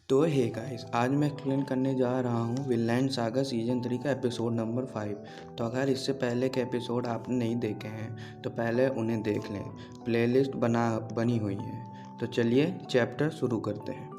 तो hey guys, आज मैं एक्सप्लेन करने जा रहा हूँ विनलैंड सागा सीजन 3 का एपिसोड नंबर 5। तो अगर इससे पहले के एपिसोड आपने नहीं देखे हैं तो पहले उन्हें देख लें, प्लेलिस्ट बनी हुई है। तो चलिए चैप्टर शुरू करते हैं।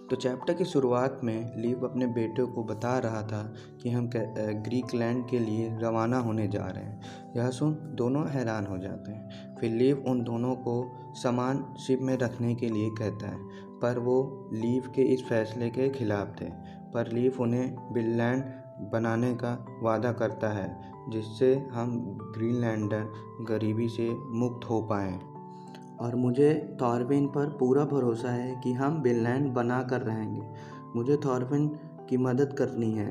तो चैप्टर की शुरुआत में लीव अपने बेटे को बता रहा था कि हम ग्रीक लैंड के लिए रवाना होने जा रहे हैं। यह सुन दोनों हैरान हो जाते हैं। फिर लीव उन दोनों को सामान शिप में रखने के लिए कहता है, पर वो लीव के इस फैसले के खिलाफ थे। पर लीव उन्हें विनलैंड बनाने का वादा करता है जिससे हम ग्रीनलैंडर गरीबी से मुक्त हो पाएँ। और मुझे थॉरफिन पर पूरा भरोसा है कि हम विनलैंड बना कर रहेंगे। मुझे थॉरफिन की मदद करनी है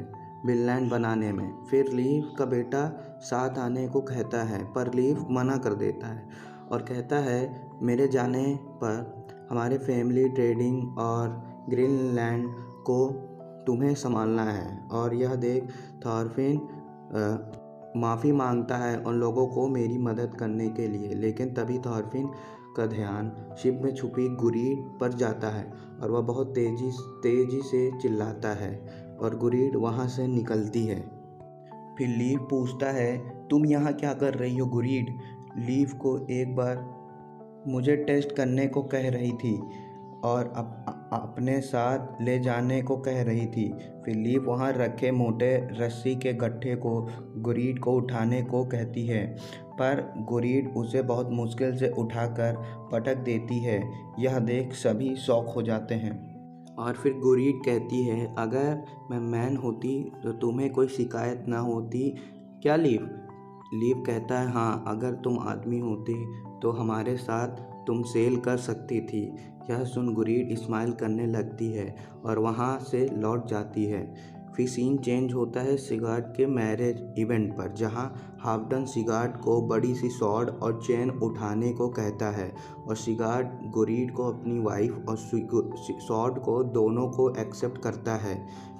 विनलैंड बनाने में। फिर लीव का बेटा साथ आने को कहता है, पर लीव मना कर देता है और कहता है मेरे जाने पर हमारे फैमिली ट्रेडिंग और ग्रीनलैंड को तुम्हें संभालना है। और यह देख थॉरफिन माफ़ी मांगता है उन लोगों को मेरी मदद करने के लिए। लेकिन तभी थॉरफिन का ध्यान शिप में छुपी गुरीड पर जाता है और वह बहुत तेजी से चिल्लाता है और गुरीड वहाँ से निकलती है। फिर लीव पूछता है, तुम यहाँ क्या कर रही हो गुरीड? लीव को एक बार मुझे टेस्ट करने को कह रही थी और अपने साथ ले जाने को कह रही थी। फिर लीव वहाँ रखे मोटे रस्सी के गट्ठे को गुरीड को उठाने को कहती है, पर गुरीड उसे बहुत मुश्किल से उठाकर पटक देती है। यह देख सभी शॉक हो जाते हैं और फिर गुरीड कहती है, अगर मैं मैन होती तो तुम्हें कोई शिकायत ना होती क्या लीव? लीव कहता है, हाँ, अगर तुम आदमी होती तो हमारे साथ तुम सेल कर सकती थी। यह सुन गुरीड स्माइल करने लगती है और वहाँ से लौट जाती है। फिर सीन चेंज होता है सिगार्ड के मैरिज इवेंट पर, जहाँ हाफडन सिगार्ड को बड़ी सी सॉर्ड और चेन उठाने को कहता है और सिगार्ड गुरीड को अपनी वाइफ और सॉर्ड को दोनों को एक्सेप्ट करता है।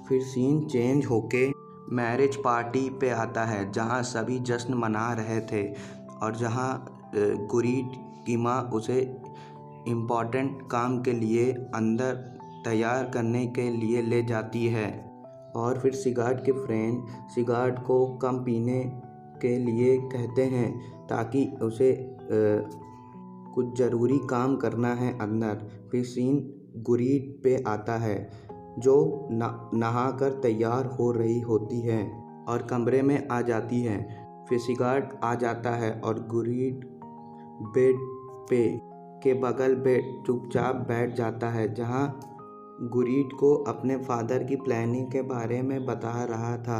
फिर सीन चेंज होके मैरिज पार्टी पे आता है जहाँ सभी जश्न मना रहे थे और जहाँ गुरीड की माँ उसे इम्पॉर्टेंट काम के लिए अंदर तैयार करने के लिए ले जाती है। और फिर सिगार्ड के फ्रेंड सिगार्ड को कम पीने के लिए कहते हैं ताकि उसे कुछ ज़रूरी काम करना है अंदर। फिर सीन गुरीड पे आता है जो नहाकर तैयार हो रही होती है और कमरे में आ जाती है। फिर सिगार्ड आ जाता है और गुरीड बेड पे के बगल पे चुपचाप बैठ जाता है, जहाँ गुरीड को अपने फादर की प्लानिंग के बारे में बता रहा था,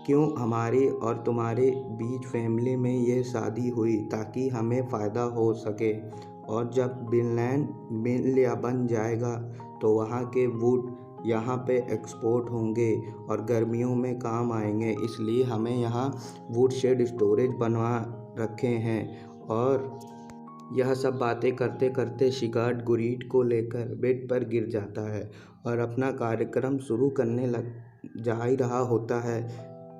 क्यों हमारी और तुम्हारे बीच फैमिली में ये शादी हुई ताकि हमें फ़ायदा हो सके। और जब विनलैंड मिल बन जाएगा तो वहाँ के वुड यहाँ पे एक्सपोर्ट होंगे और गर्मियों में काम आएंगे, इसलिए हमें यहाँ वुड शेड स्टोरेज बनवा रखे हैं। और यह सब बातें करते करते सिगार्ड गुरीड को लेकर बेड पर गिर जाता है और अपना कार्यक्रम शुरू करने लग जा ही रहा होता है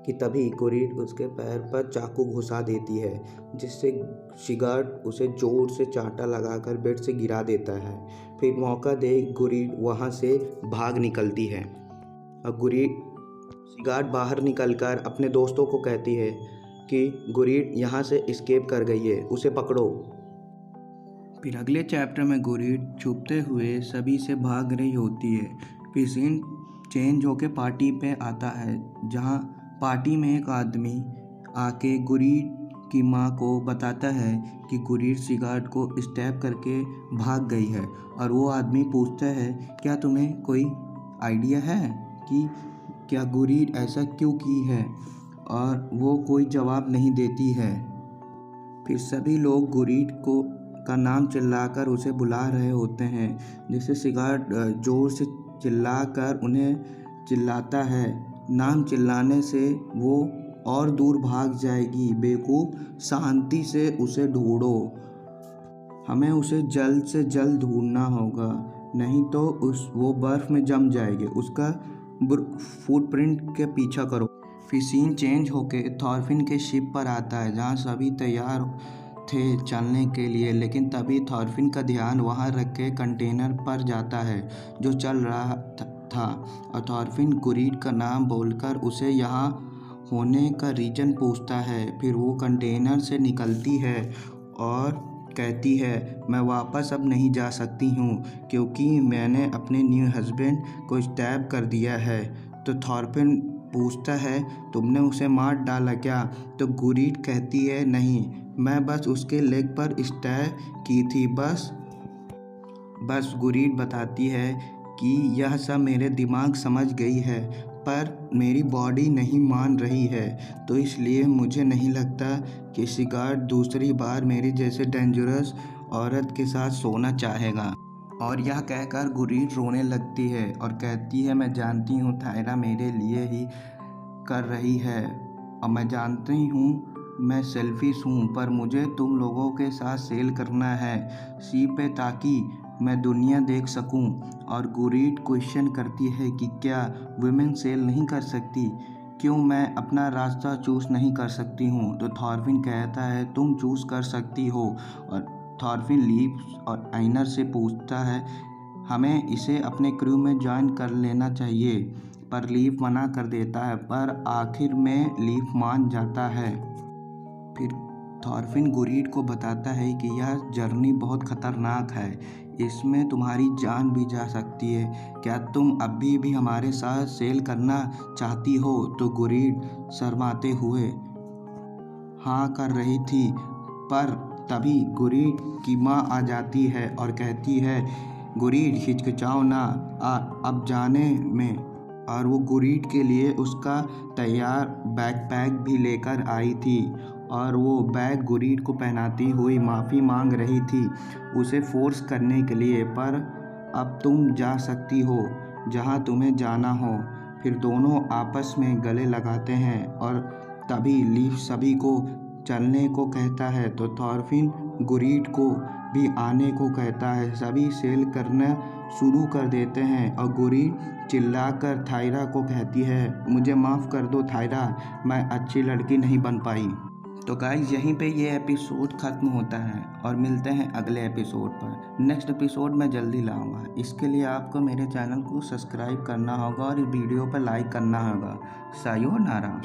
कि तभी गुरीड उसके पैर पर चाकू घुसा देती है, जिससे सिगार्ड उसे जोर से चांटा लगाकर बेड से गिरा देता है। फिर मौका देख गुरीड वहाँ से भाग निकलती है और सिगार्ड बाहर निकलकर अपने दोस्तों को कहती है कि गुरीड यहाँ से एस्केप कर गई है, उसे पकड़ो। फिर अगले चैप्टर में गुरीड छुपते हुए सभी से भाग रही होती है। फिर सीन चेंज होके पार्टी पे आता है, जहाँ पार्टी में एक आदमी आके गुरीड की माँ को बताता है कि गुरीड सिगार्ड को स्टैब करके भाग गई है। और वो आदमी पूछता है, क्या तुम्हें कोई आइडिया है कि क्या गुरीड ऐसा क्यों की है? और वो कोई जवाब नहीं देती है। फिर सभी लोग गुरीड का नाम चिल्लाकर उसे बुला रहे होते हैं, जिससे सिगार्ड जोर से चिल्लाकर उन्हें चिल्लाता है, नाम चिल्लाने से वो और दूर भाग जाएगी, बेवकूफ़, शांति से उसे ढूंढो, हमें उसे जल्द से जल्द ढूंढना होगा, नहीं तो वो बर्फ़ में जम जाएगी, उसका फुटप्रिंट के पीछा करो। फिर सीन चेंज होके थॉरफिन के शिप पर आता है, जहाँ सभी तैयार थे चलने के लिए, लेकिन तभी थॉरफिन का ध्यान वहाँ रखे कंटेनर पर जाता है जो चल रहा था और थॉरफिन गुरीड का नाम बोलकर उसे यहाँ होने का रीजन पूछता है। फिर वो कंटेनर से निकलती है और कहती है, मैं वापस अब नहीं जा सकती हूँ क्योंकि मैंने अपने न्यू हस्बैंड को स्टैब कर दिया है। तो थॉरफिन पूछता है, तुमने उसे मार डाला क्या? तो गुरीड कहती है, नहीं, मैं बस उसके लेग पर स्टैब की थी बस। गुरीड बताती है कि यह सब मेरे दिमाग समझ गई है पर मेरी बॉडी नहीं मान रही है, तो इसलिए मुझे नहीं लगता कि सिगार्ड दूसरी बार मेरी जैसे डेंजरस औरत के साथ सोना चाहेगा। और यह कहकर गुरीड रोने लगती है और कहती है, मैं जानती हूँ थायरा मेरे लिए ही कर रही है और मैं जानती हूँ मैं सेल्फिश हूँ, पर मुझे तुम लोगों के साथ सेल करना है सी पे ताकि मैं दुनिया देख सकूं। और गुरीड क्वेश्चन करती है कि क्या वुमेन सेल नहीं कर सकती, क्यों मैं अपना रास्ता चूज़ नहीं कर सकती हूँ? तो थॉरफिन कहता है, तुम चूज़ कर सकती हो। और थॉरफिन लीफ और आइनर से पूछता है, हमें इसे अपने क्रू में ज्वाइन कर लेना चाहिए, पर लीफ मना कर देता है, पर आखिर में लीफ मान जाता है। फिर थॉरफिन गुरीड को बताता है कि यह जर्नी बहुत ख़तरनाक है, इसमें तुम्हारी जान भी जा सकती है, क्या तुम अभी भी हमारे साथ सेल करना चाहती हो? तो गुरीड शर्माते हुए हाँ कर रही थी, पर तभी गुरीड की माँ आ जाती है और कहती है, गुरीड हिचकिचाओ ना अब जाने में। और वो गुरीड के लिए उसका तैयार बैकपैक भी लेकर आई थी और वो बैग गुरीड को पहनाती हुई माफ़ी मांग रही थी उसे फोर्स करने के लिए, पर अब तुम जा सकती हो जहां तुम्हें जाना हो। फिर दोनों आपस में गले लगाते हैं और तभी लीफ सभी को चलने को कहता है, तो थॉरफिन गुरीड को भी आने को कहता है। सभी सेल करना शुरू कर देते हैं और गुरीड चिल्लाकर थायरा को कहती है, मुझे माफ़ कर दो थायरा, मैं अच्छी लड़की नहीं बन पाई। तो गाइस यहीं पे ये एपिसोड ख़त्म होता है और मिलते हैं अगले एपिसोड पर। नेक्स्ट एपिसोड मैं जल्दी लाऊंगा, इसके लिए आपको मेरे चैनल को सब्सक्राइब करना होगा और वीडियो पर लाइक करना होगा। सायोनारा।